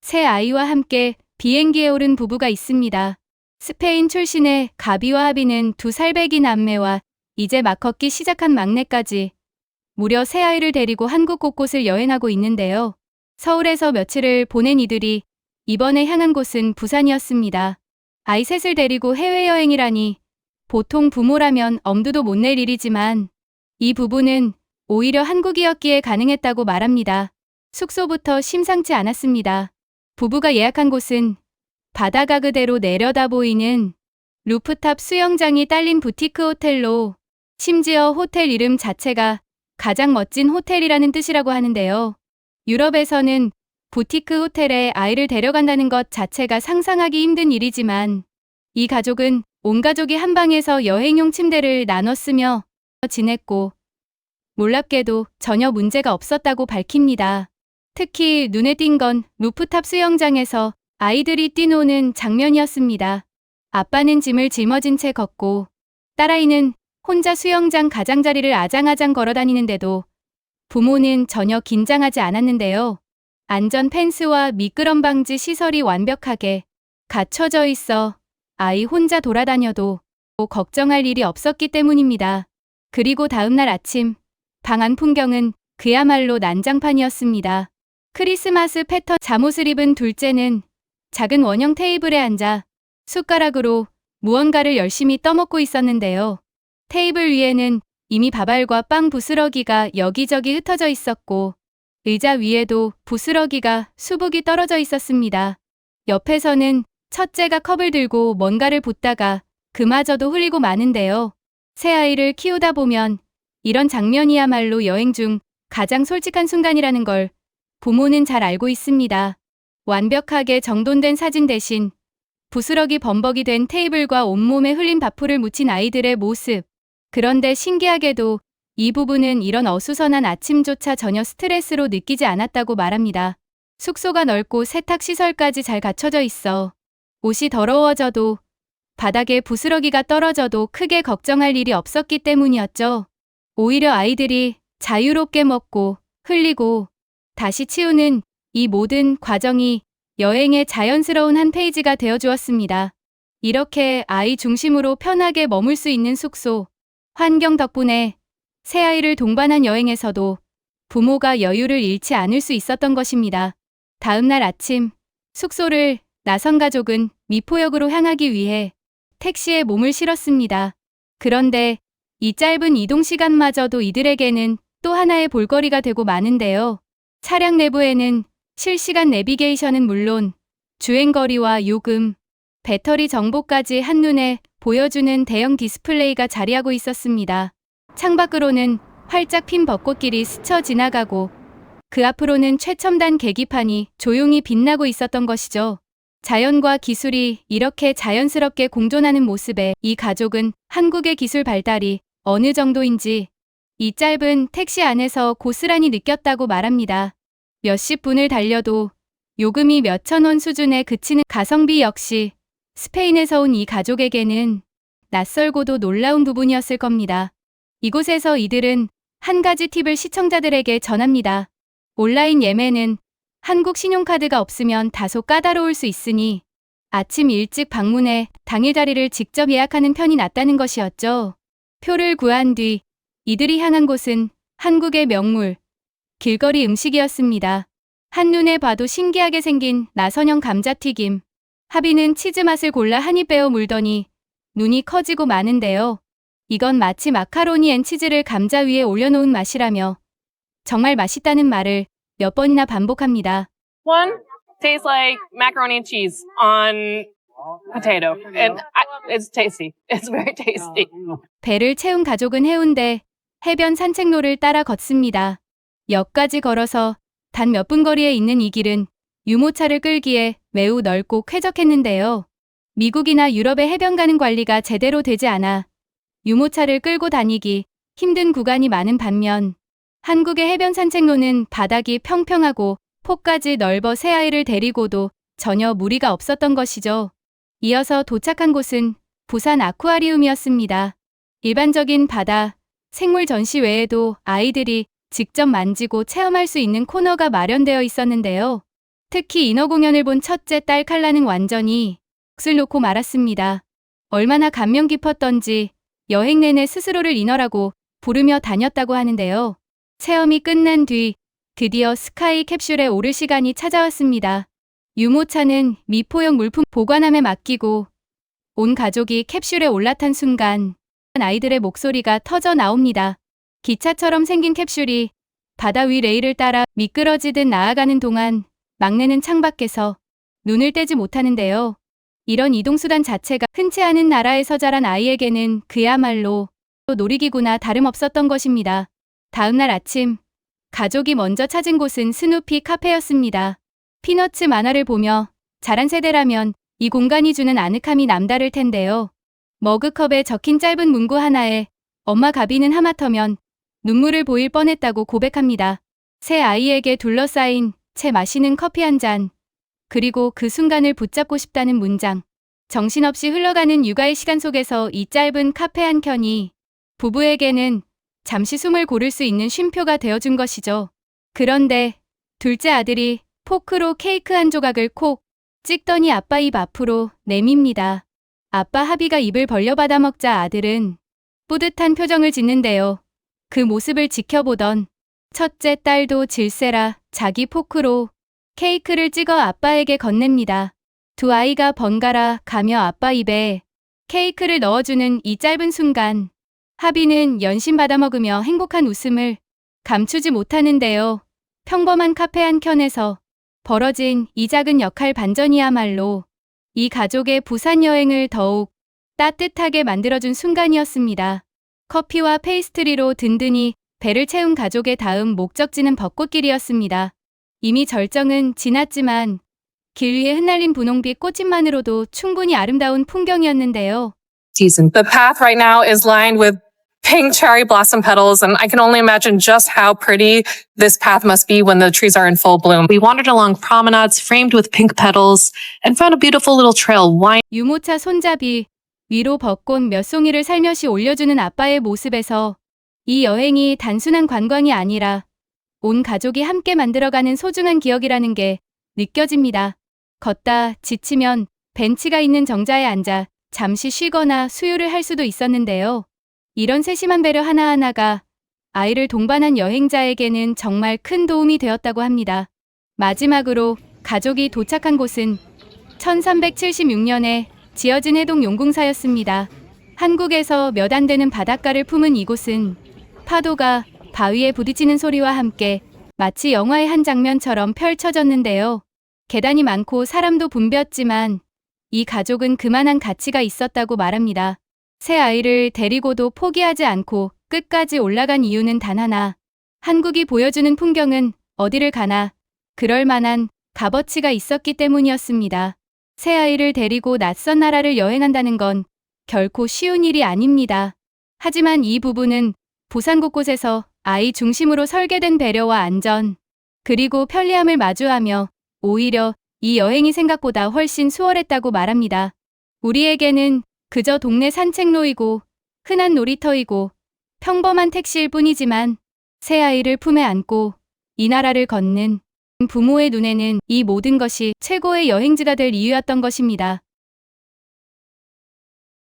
새 아이와 함께 비행기에 오른 부부가 있습니다. 스페인 출신의 가비와 하비는 두 살배기 남매와 이제 막 걷기 시작한 막내까지 무려 새 아이를 데리고 한국 곳곳을 여행하고 있는데요. 서울에서 며칠을 보낸 이들이 이번에 향한 곳은 부산이었습니다. 아이 셋을 데리고 해외여행이라니 보통 부모라면 엄두도 못 낼 일이지만 이 부부는 오히려 한국이었기에 가능했다고 말합니다. 숙소부터 심상치 않았습니다. 부부가 예약한 곳은 바다가 그대로 내려다 보이는 루프탑 수영장이 딸린 부티크 호텔로, 심지어 호텔 이름 자체가 가장 멋진 호텔이라는 뜻이라고 하는데요. 유럽에서는 부티크 호텔에 아이를 데려간다는 것 자체가 상상하기 힘든 일이지만 이 가족은 온 가족이 한 방에서 여행용 침대를 나눠 쓰며 지냈고 놀랍게도 전혀 문제가 없었다고 밝힙니다. 특히 눈에 띈 건 루프탑 수영장에서 아이들이 뛰노는 장면이었습니다. 아빠는 짐을 짊어진 채 걷고 딸아이는 혼자 수영장 가장자리를 아장아장 걸어다니는데도 부모는 전혀 긴장하지 않았는데요. 안전 펜스와 미끄럼 방지 시설이 완벽하게 갖춰져 있어 아이 혼자 돌아다녀도 걱정할 일이 없었기 때문입니다. 그리고 다음날 아침, 방 안 풍경은 그야말로 난장판이었습니다. 크리스마스 패턴 잠옷을 입은 둘째는 작은 원형 테이블에 앉아 숟가락으로 무언가를 열심히 떠먹고 있었는데요. 테이블 위에는 이미 밥알과 빵 부스러기가 여기저기 흩어져 있었고 의자 위에도 부스러기가 수북이 떨어져 있었습니다. 옆에서는 첫째가 컵을 들고 뭔가를 붓다가 그마저도 흘리고 마는데요. 새 아이를 키우다 보면 이런 장면이야말로 여행 중 가장 솔직한 순간이라는 걸 부모는 잘 알고 있습니다. 완벽하게 정돈된 사진 대신 부스러기 범벅이 된 테이블과 온몸에 흘린 밥풀을 묻힌 아이들의 모습. 그런데 신기하게도 이 부부는 이런 어수선한 아침조차 전혀 스트레스로 느끼지 않았다고 말합니다. 숙소가 넓고 세탁시설까지 잘 갖춰져 있어 옷이 더러워져도 바닥에 부스러기가 떨어져도 크게 걱정할 일이 없었기 때문이었죠. 오히려 아이들이 자유롭게 먹고 흘리고 다시 치우는 이 모든 과정이 여행의 자연스러운 한 페이지가 되어주었습니다. 이렇게 아이 중심으로 편하게 머물 수 있는 숙소, 환경 덕분에 새아이를 동반한 여행에서도 부모가 여유를 잃지 않을 수 있었던 것입니다. 다음날 아침, 숙소를 나선 가족은 미포역으로 향하기 위해 택시에 몸을 실었습니다. 그런데 이 짧은 이동 시간마저도 이들에게는 또 하나의 볼거리가 되고 마는데요. 차량 내부에는 실시간 내비게이션은 물론 주행거리와 요금, 배터리 정보까지 한눈에 보여주는 대형 디스플레이가 자리하고 있었습니다. 창밖으로는 활짝 핀 벚꽃길이 스쳐 지나가고 그 앞으로는 최첨단 계기판이 조용히 빛나고 있었던 것이죠. 자연과 기술이 이렇게 자연스럽게 공존하는 모습에 이 가족은 한국의 기술 발달이 어느 정도인지 이 짧은 택시 안에서 고스란히 느꼈다고 말합니다. 몇십 분을 달려도 요금이 몇천 원 수준에 그치는 가성비 역시 스페인에서 온 이 가족에게는 낯설고도 놀라운 부분이었을 겁니다. 이곳에서 이들은 한 가지 팁을 시청자들에게 전합니다. 온라인 예매는 한국 신용카드가 없으면 다소 까다로울 수 있으니 아침 일찍 방문해 당일 자리를 직접 예약하는 편이 낫다는 것이었죠. 표를 구한 뒤 이들이 향한 곳은 한국의 명물, 길거리 음식이었습니다. 한눈에 봐도 신기하게 생긴 나선형 감자튀김. 하비는 치즈 맛을 골라 한 입 베어 물더니 눈이 커지고 마는데요. 이건 마치 마카로니 앤 치즈를 감자 위에 올려놓은 맛이라며 정말 맛있다는 말을 몇 번이나 반복합니다. One tastes like macaroni and cheese on potato, and it's tasty. It's very tasty. 배를 채운 가족은 해운대 해변 산책로를 따라 걷습니다. 역까지 걸어서 단 몇 분 거리에 있는 이 길은 유모차를 끌기에 매우 넓고 쾌적했는데요. 미국이나 유럽의 해변 가는 관리가 제대로 되지 않아 유모차를 끌고 다니기 힘든 구간이 많은 반면 한국의 해변 산책로는 바닥이 평평하고 폭까지 넓어 새아이를 데리고도 전혀 무리가 없었던 것이죠. 이어서 도착한 곳은 부산 아쿠아리움이었습니다. 일반적인 바다, 생물 전시 외에도 아이들이 직접 만지고 체험할 수 있는 코너가 마련되어 있었는데요. 특히 인어 공연을 본 첫째 딸 칼라는 완전히 넋을 놓고 말았습니다. 얼마나 감명 깊었던지 여행 내내 스스로를 인어라고 부르며 다녔다고 하는데요. 체험이 끝난 뒤 드디어 스카이 캡슐에 오를 시간이 찾아왔습니다. 유모차는 미포용 물품 보관함에 맡기고 온 가족이 캡슐에 올라탄 순간 아이들의 목소리가 터져 나옵니다. 기차처럼 생긴 캡슐이 바다 위 레일을 따라 미끄러지듯 나아가는 동안 막내는 창밖에서 눈을 떼지 못하는데요. 이런 이동수단 자체가 흔치 않은 나라에서 자란 아이에게는 그야말로 놀이기구나 다름없었던 것입니다. 다음날 아침, 가족이 먼저 찾은 곳은 스누피 카페였습니다. 피너츠 만화를 보며 자란 세대라면 이 공간이 주는 아늑함이 남다를 텐데요. 머그컵에 적힌 짧은 문구 하나에 엄마 가비는 하마터면 눈물을 보일 뻔했다고 고백합니다. 새 아이에게 둘러싸인 채 마시는 커피 한 잔, 그리고 그 순간을 붙잡고 싶다는 문장. 정신없이 흘러가는 육아의 시간 속에서 이 짧은 카페 한 켠이 부부에게는 잠시 숨을 고를 수 있는 쉼표가 되어준 것이죠. 그런데 둘째 아들이 포크로 케이크 한 조각을 콕 찍더니 아빠 입 앞으로 내밉니다. 아빠 하비가 입을 벌려 받아 먹자 아들은 뿌듯한 표정을 짓는데요. 그 모습을 지켜보던 첫째 딸도 질세라 자기 포크로 케이크를 찍어 아빠에게 건넵니다. 두 아이가 번갈아 가며 아빠 입에 케이크를 넣어주는 이 짧은 순간, 하비는 연신 받아먹으며 행복한 웃음을 감추지 못하는데요. 평범한 카페 한 켠에서 벌어진 이 작은 역할 반전이야말로 이 가족의 부산 여행을 더욱 따뜻하게 만들어준 순간이었습니다. 커피와 페이스트리로 든든히 배를 채운 가족의 다음 목적지는 벚꽃길이었습니다. 이미 절정은 지났지만 길 위에 흩날린 분홍빛 꽃잎만으로도 충분히 아름다운 풍경이었는데요. Season. The path right now is lined with pink cherry blossom petals, and I can only imagine just how pretty this path must be when the trees are in full bloom. We wandered along promenades framed with pink petals and found a beautiful little trail winding 유모차 손잡이 위로 벚꽃 몇 송이를 살며시 올려주는 아빠의 모습에서 이 여행이 단순한 관광이 아니라 온 가족이 함께 만들어가는 소중한 기억이라는 게 느껴집니다. 걷다 지치면 벤치가 있는 정자에 앉아 잠시 쉬거나 수유를 할 수도 있었는데요. 이런 세심한 배려 하나하나가 아이를 동반한 여행자에게는 정말 큰 도움이 되었다고 합니다. 마지막으로 가족이 도착한 곳은 1376년에 지어진 해동 용궁사였습니다. 한국에서 몇 안 되는 바닷가를 품은 이곳은 파도가 바위에 부딪히는 소리와 함께 마치 영화의 한 장면처럼 펼쳐졌는데요. 계단이 많고 사람도 붐볐지만 이 가족은 그만한 가치가 있었다고 말합니다. 새 아이를 데리고도 포기하지 않고 끝까지 올라간 이유는 단 하나. 한국이 보여주는 풍경은 어디를 가나 그럴 만한 값어치가 있었기 때문이었습니다. 새 아이를 데리고 낯선 나라를 여행한다는 건 결코 쉬운 일이 아닙니다. 하지만 이 부부는 부산 곳곳에서 아이 중심으로 설계된 배려와 안전, 그리고 편리함을 마주하며 오히려 이 여행이 생각보다 훨씬 수월했다고 말합니다. 우리에게는 그저 동네 산책로이고 흔한 놀이터이고 평범한 택시일 뿐이지만 새 아이를 품에 안고 이 나라를 걷는 부모의 눈에는 이 모든 것이 최고의 여행지가 될 이유였던 것입니다.